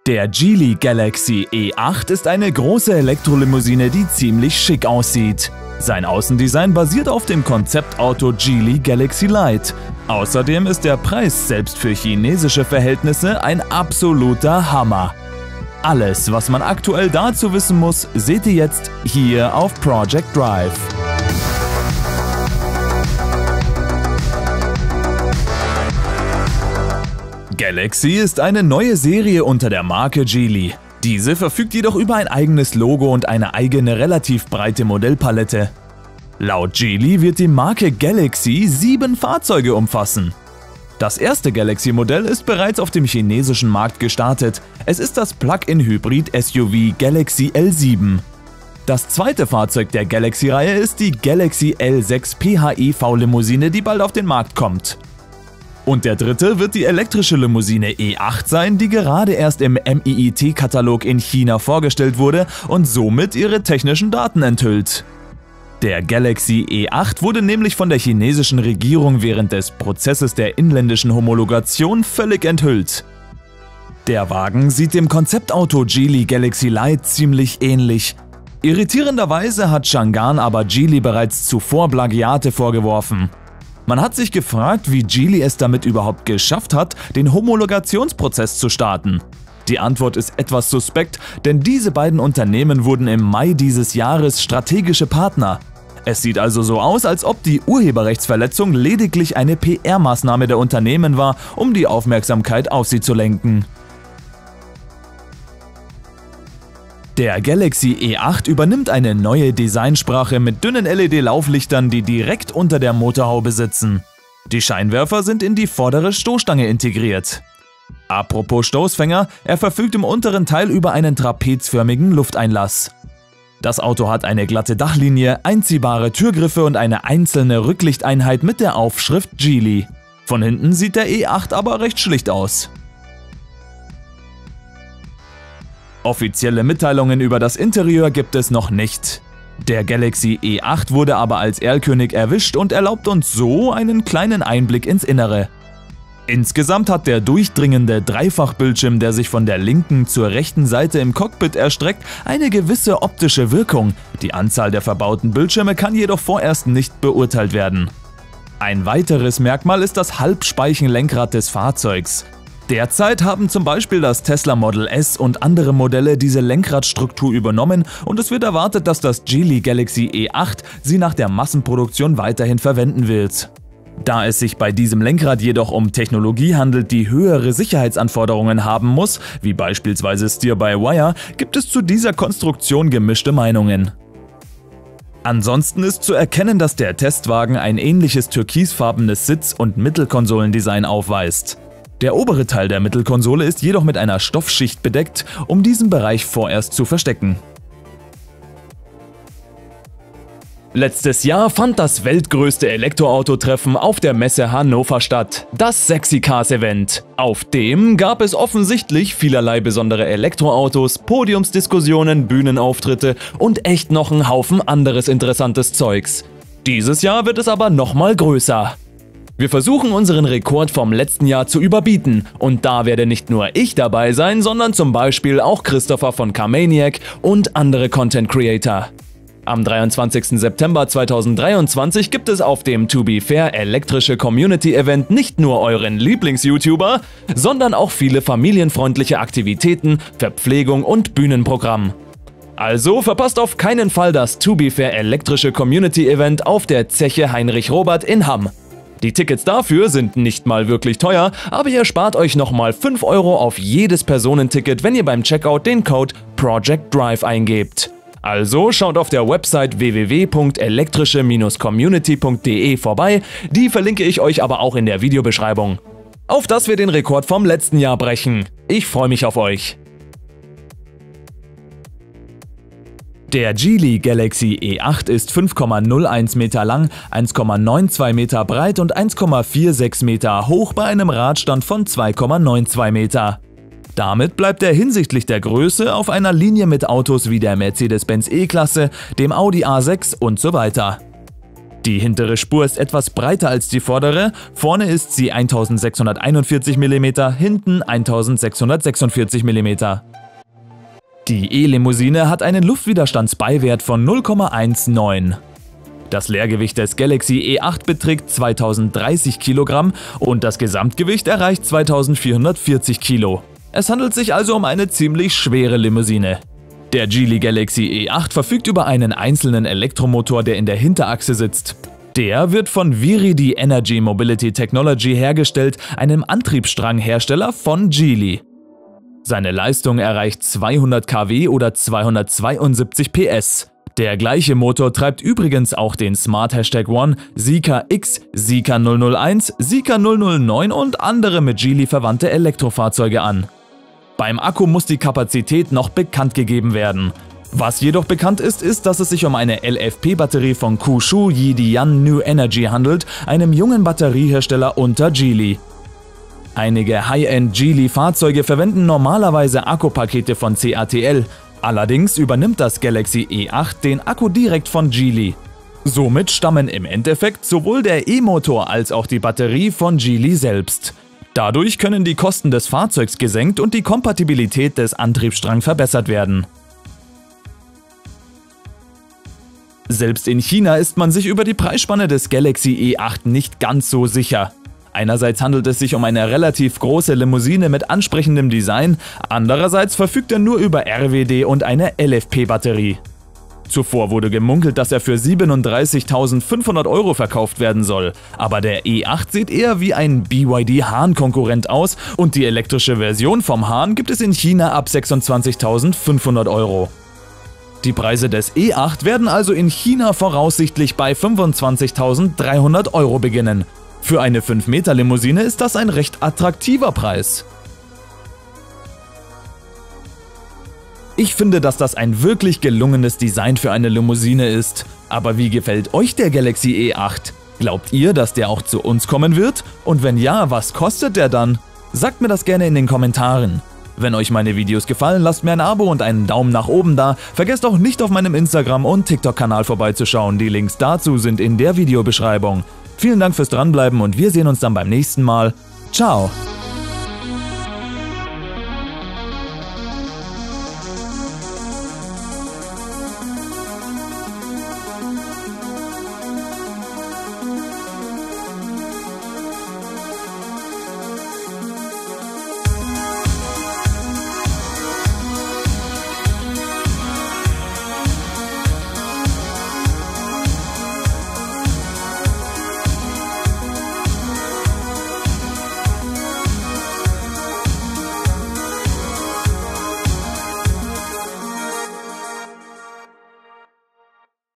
Der Geely Galaxy E8 ist eine große Elektrolimousine, die ziemlich schick aussieht. Sein Außendesign basiert auf dem Konzeptauto Geely Galaxy Light. Außerdem ist der Preis selbst für chinesische Verhältnisse ein absoluter Hammer. Alles, was man aktuell dazu wissen muss, seht ihr jetzt hier auf Project Drive. Galaxy ist eine neue Serie unter der Marke Geely. Diese verfügt jedoch über ein eigenes Logo und eine eigene relativ breite Modellpalette. Laut Geely wird die Marke Galaxy 7 Fahrzeuge umfassen. Das erste Galaxy-Modell ist bereits auf dem chinesischen Markt gestartet. Es ist das Plug-in-Hybrid-SUV Galaxy L7. Das zweite Fahrzeug der Galaxy-Reihe ist die Galaxy L6 PHEV-Limousine, die bald auf den Markt kommt. Und der dritte wird die elektrische Limousine E8 sein, die gerade erst im MIIT-Katalog in China vorgestellt wurde und somit ihre technischen Daten enthüllt. Der Galaxy E8 wurde nämlich von der chinesischen Regierung während des Prozesses der inländischen Homologation völlig enthüllt. Der Wagen sieht dem Konzeptauto Geely Galaxy Light ziemlich ähnlich. Irritierenderweise hat Changan aber Geely bereits zuvor Plagiate vorgeworfen. Man hat sich gefragt, wie Geely es damit überhaupt geschafft hat, den Homologationsprozess zu starten. Die Antwort ist etwas suspekt, denn diese beiden Unternehmen wurden im Mai dieses Jahres strategische Partner. Es sieht also so aus, als ob die Urheberrechtsverletzung lediglich eine PR-Maßnahme der Unternehmen war, um die Aufmerksamkeit auf sie zu lenken. Der Galaxy E8 übernimmt eine neue Designsprache mit dünnen LED-Lauflichtern, die direkt unter der Motorhaube sitzen. Die Scheinwerfer sind in die vordere Stoßstange integriert. Apropos Stoßfänger, er verfügt im unteren Teil über einen trapezförmigen Lufteinlass. Das Auto hat eine glatte Dachlinie, einziehbare Türgriffe und eine einzelne Rücklichteinheit mit der Aufschrift Geely. Von hinten sieht der E8 aber recht schlicht aus. Offizielle Mitteilungen über das Interieur gibt es noch nicht. Der Galaxy E8 wurde aber als Erlkönig erwischt und erlaubt uns so einen kleinen Einblick ins Innere. Insgesamt hat der durchdringende Dreifachbildschirm, der sich von der linken zur rechten Seite im Cockpit erstreckt, eine gewisse optische Wirkung. Die Anzahl der verbauten Bildschirme kann jedoch vorerst nicht beurteilt werden. Ein weiteres Merkmal ist das Halbspeichenlenkrad des Fahrzeugs. Derzeit haben zum Beispiel das Tesla Model S und andere Modelle diese Lenkradstruktur übernommen und es wird erwartet, dass das Geely Galaxy E8 sie nach der Massenproduktion weiterhin verwenden wird. Da es sich bei diesem Lenkrad jedoch um Technologie handelt, die höhere Sicherheitsanforderungen haben muss, wie beispielsweise Steer-by-Wire, gibt es zu dieser Konstruktion gemischte Meinungen. Ansonsten ist zu erkennen, dass der Testwagen ein ähnliches türkisfarbenes Sitz- und Mittelkonsolendesign aufweist. Der obere Teil der Mittelkonsole ist jedoch mit einer Stoffschicht bedeckt, um diesen Bereich vorerst zu verstecken. Letztes Jahr fand das weltgrößte Elektroautotreffen auf der Messe Hannover statt, das Sexy Cars Event. Auf dem gab es offensichtlich vielerlei besondere Elektroautos, Podiumsdiskussionen, Bühnenauftritte und echt noch einen Haufen anderes interessantes Zeugs. Dieses Jahr wird es aber nochmal größer. Wir versuchen unseren Rekord vom letzten Jahr zu überbieten und da werde nicht nur ich dabei sein, sondern zum Beispiel auch Christopher von Carmaniac und andere Content Creator. Am 23. September 2023 gibt es auf dem To Be Fair elektrische Community Event nicht nur euren Lieblings-YouTuber, sondern auch viele familienfreundliche Aktivitäten, Verpflegung und Bühnenprogramm. Also verpasst auf keinen Fall das To Be Fair elektrische Community Event auf der Zeche Heinrich Robert in Hamm. Die Tickets dafür sind nicht mal wirklich teuer, aber ihr spart euch nochmal 5 € auf jedes Personenticket, wenn ihr beim Checkout den Code Project Drive eingebt. Also schaut auf der Website www.elektrische-community.de vorbei, die verlinke ich euch aber auch in der Videobeschreibung. Auf dass wir den Rekord vom letzten Jahr brechen. Ich freue mich auf euch. Der Geely Galaxy E8 ist 5,01 Meter lang, 1,92 Meter breit und 1,46 Meter hoch bei einem Radstand von 2,92 Meter. Damit bleibt er hinsichtlich der Größe auf einer Linie mit Autos wie der Mercedes-Benz E-Klasse, dem Audi A6 und so weiter. Die hintere Spur ist etwas breiter als die vordere, vorne ist sie 1641 mm, hinten 1646 mm. Die E-Limousine hat einen Luftwiderstandsbeiwert von 0,19. Das Leergewicht des Galaxy E8 beträgt 2030 Kilogramm und das Gesamtgewicht erreicht 2440 Kilo. Es handelt sich also um eine ziemlich schwere Limousine. Der Geely Galaxy E8 verfügt über einen einzelnen Elektromotor, der in der Hinterachse sitzt. Der wird von Viridi Energy Mobility Technology hergestellt, einem Antriebsstranghersteller von Geely. Seine Leistung erreicht 200 kW oder 272 PS. Der gleiche Motor treibt übrigens auch den Smart #1, Zeekr X, Zeekr 001, Zeekr 009 und andere mit Geely verwandte Elektrofahrzeuge an. Beim Akku muss die Kapazität noch bekannt gegeben werden. Was jedoch bekannt ist, ist, dass es sich um eine LFP-Batterie von Kyushu Yidian New Energy handelt, einem jungen Batteriehersteller unter Geely. Einige High-End Geely-Fahrzeuge verwenden normalerweise Akkupakete von CATL. Allerdings übernimmt das Galaxy E8 den Akku direkt von Geely. Somit stammen im Endeffekt sowohl der E-Motor als auch die Batterie von Geely selbst. Dadurch können die Kosten des Fahrzeugs gesenkt und die Kompatibilität des Antriebsstrangs verbessert werden. Selbst in China ist man sich über die Preisspanne des Galaxy E8 nicht ganz so sicher. Einerseits handelt es sich um eine relativ große Limousine mit ansprechendem Design, andererseits verfügt er nur über RWD und eine LFP-Batterie. Zuvor wurde gemunkelt, dass er für 37.500 € verkauft werden soll, aber der E8 sieht eher wie ein BYD Hahn-Konkurrent aus und die elektrische Version vom Hahn gibt es in China ab 26.500 €. Die Preise des E8 werden also in China voraussichtlich bei 25.300 € beginnen. Für eine 5-Meter-Limousine ist das ein recht attraktiver Preis. Ich finde, dass das ein wirklich gelungenes Design für eine Limousine ist. Aber wie gefällt euch der Galaxy E8? Glaubt ihr, dass der auch zu uns kommen wird? Und wenn ja, was kostet der dann? Sagt mir das gerne in den Kommentaren. Wenn euch meine Videos gefallen, lasst mir ein Abo und einen Daumen nach oben da. Vergesst auch nicht auf meinem Instagram- und TikTok-Kanal vorbeizuschauen. Die Links dazu sind in der Videobeschreibung. Vielen Dank fürs Dranbleiben und wir sehen uns dann beim nächsten Mal. Ciao!